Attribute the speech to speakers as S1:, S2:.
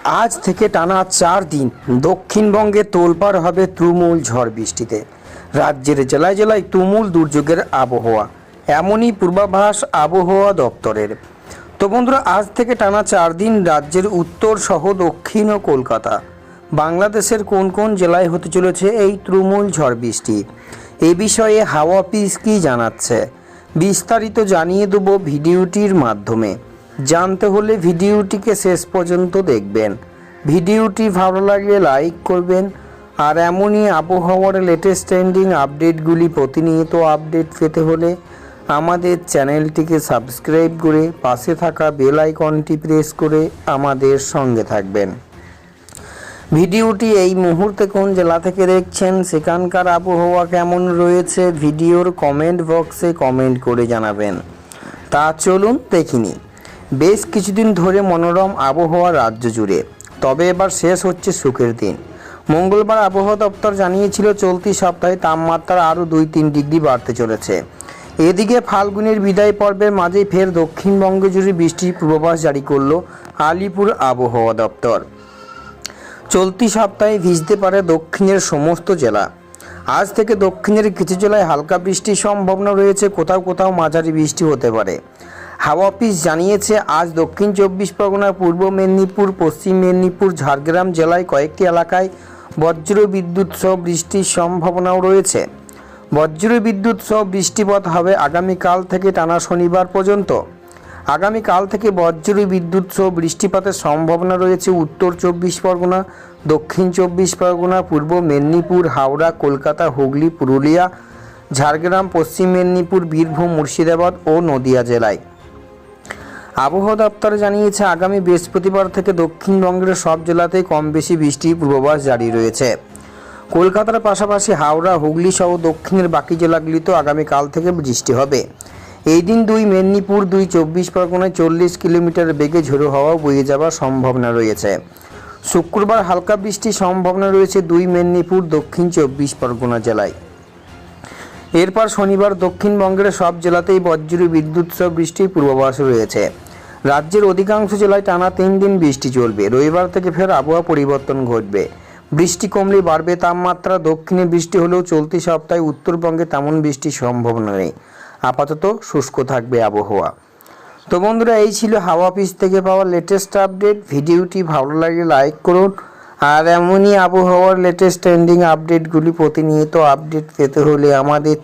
S1: আজ থেকে টানা 4 দিন দক্ষিণবঙ্গে তোলপাড় হবে তুমুল ঝড় বৃষ্টিতে। রাজ্যের জেলায় জেলায় তুমুল দুর্যোগের আবহাওয়া, এমনই পূর্বাভাস আবহাওয়া দপ্তরের। তো বন্ধুরা, আজ থেকে টানা 4 দিন রাজ্যের উত্তর সহ দক্ষিণ ও কলকাতা, বাংলাদেশের কোন কোন জেলায় হতে চলেছে এই তুমুল ঝড় বৃষ্টি, এ বিষয়ে হাওয়া অফিস কী জানাচ্ছে বিস্তারিত জানিয়ে দেব ভিডিওটির মাধ্যমে। জানতে হলে ভিডিওটিকে শেষ পর্যন্ত দেখবেন। ভিডিওটি ভালো লাগলে লাইক করবেন, আর এমনই আবহাওয়ার লেটেস্ট ট্রেন্ডিং আপডেটগুলি প্রতিনিয়ত আপডেট পেতে হলে আমাদের চ্যানেলটিকে সাবস্ক্রাইব করে পাশে থাকা বেল আইকনটি প্রেস করে আমাদের সঙ্গে থাকবেন। ভিডিওটি এই মুহূর্তে কোন জেলা থেকে দেখছেন, সেখানকার আবহাওয়া কেমন রয়েছে, ভিডিওর কমেন্ট বক্সে কমেন্ট করে জানাবেন। তা চলুন দেখিনি। বেশ কিছুদিন ধরে মনোরম আবহাওয়া রাজ্য জুড়ে, তবে এবার শেষ হচ্ছে সুখের দিন। মঙ্গলবার আবহাওয়া দপ্তর জানিয়েছিল চলতি সপ্তাহে তাপমাত্রা আরও 2-3 ডিগ্রি বাড়তে চলেছে। এদিকে ফাল্গুনের বিদায় পর্বের মাঝেই ফের দক্ষিণবঙ্গ জুড়ে বৃষ্টির পূর্বাভাস জারি করল আলিপুর আবহাওয়া দপ্তর। চলতি সপ্তাহে ভিজতে পারে দক্ষিণের সমস্ত জেলা। আজ থেকে দক্ষিণের কিছু জেলায় হালকা বৃষ্টির সম্ভাবনা রয়েছে, কোথাও কোথাও মাঝারি বৃষ্টি হতে পারে। হাওয়া অফিস জানিয়েছে আজ দক্ষিণ 24 পরগনা, পূর্ব মেদিনীপুর, পশ্চিম মেদিনীপুর, ঝাড়গ্রাম জেলায় কয়েকটি এলাকায় বজ্র বিদ্যুৎ সহ বৃষ্টির সম্ভাবনাও রয়েছে। বজ্র বিদ্যুৎ সহ বৃষ্টিপাত হবে আগামীকাল থেকে টানা শনিবার পর্যন্ত। আগামীকাল থেকে বজ্র বিদ্যুৎ সহ বৃষ্টিপাতের সম্ভাবনা রয়েছে উত্তর 24 পরগনা, দক্ষিণ 24 পরগনা, পূর্ব মেদিনীপুর, হাওড়া, কলকাতা, হুগলি, পুরুলিয়া, ঝাড়গ্রাম, পশ্চিম মেদিনীপুর, বীরভূম, মুর্শিদাবাদ ও নদিয়া জেলায়। আবহাওয়া দপ্তর জানিয়েছে আগামী বৃহস্পতিবার থেকে দক্ষিণবঙ্গের সব জেলাতেই কম বেশি বৃষ্টির পূর্বাভাস জারি রয়েছে। কলকাতার পাশাপাশি হাওড়া, হুগলি সহ দক্ষিণের বাকি জেলাগুলিতেও আগামীকাল থেকে বৃষ্টি হবে। এই দিন 2 মেদিনীপুর, 2 24 পরগনায় 40 কিলোমিটার বেগে ঝোড়ো হাওয়া বয়ে যাওয়ার সম্ভাবনা রয়েছে। শুক্রবার হালকা বৃষ্টির সম্ভাবনা রয়েছে 2 মেদিনীপুর, দক্ষিণ 24 পরগনা জেলায়। এরপর শনিবার দক্ষিণবঙ্গের সব জেলাতেই বজ্র বিদ্যুৎ সহ বৃষ্টির পূর্বাভাস রয়েছে। রাজ্যের অধিকাংশ জেলায় টানা 3 দিন বৃষ্টি চলবে। রবিবার থেকে ফের আবহাওয়া পরিবর্তন ঘটবে। বৃষ্টি কমলে বাড়বে তাপমাত্রা। দক্ষিণে বৃষ্টি হলেও চলতি সপ্তাহে উত্তরবঙ্গে তেমন বৃষ্টির সম্ভাবনা নেই। আপাতত শুষ্ক থাকবে আবহাওয়া। তো বন্ধুরা, এই ছিল হাওয়া অফিস থেকে পাওয়া লেটেস্ট আপডেট। ভিডিওটি ভালো লাগলে লাইক করুন, আর এমনই আবহাওয়ার লেটেস্ট ট্রেন্ডিং আপডেটগুলি প্রতিনিয়ত আপডেট পেতে হলে আমাদের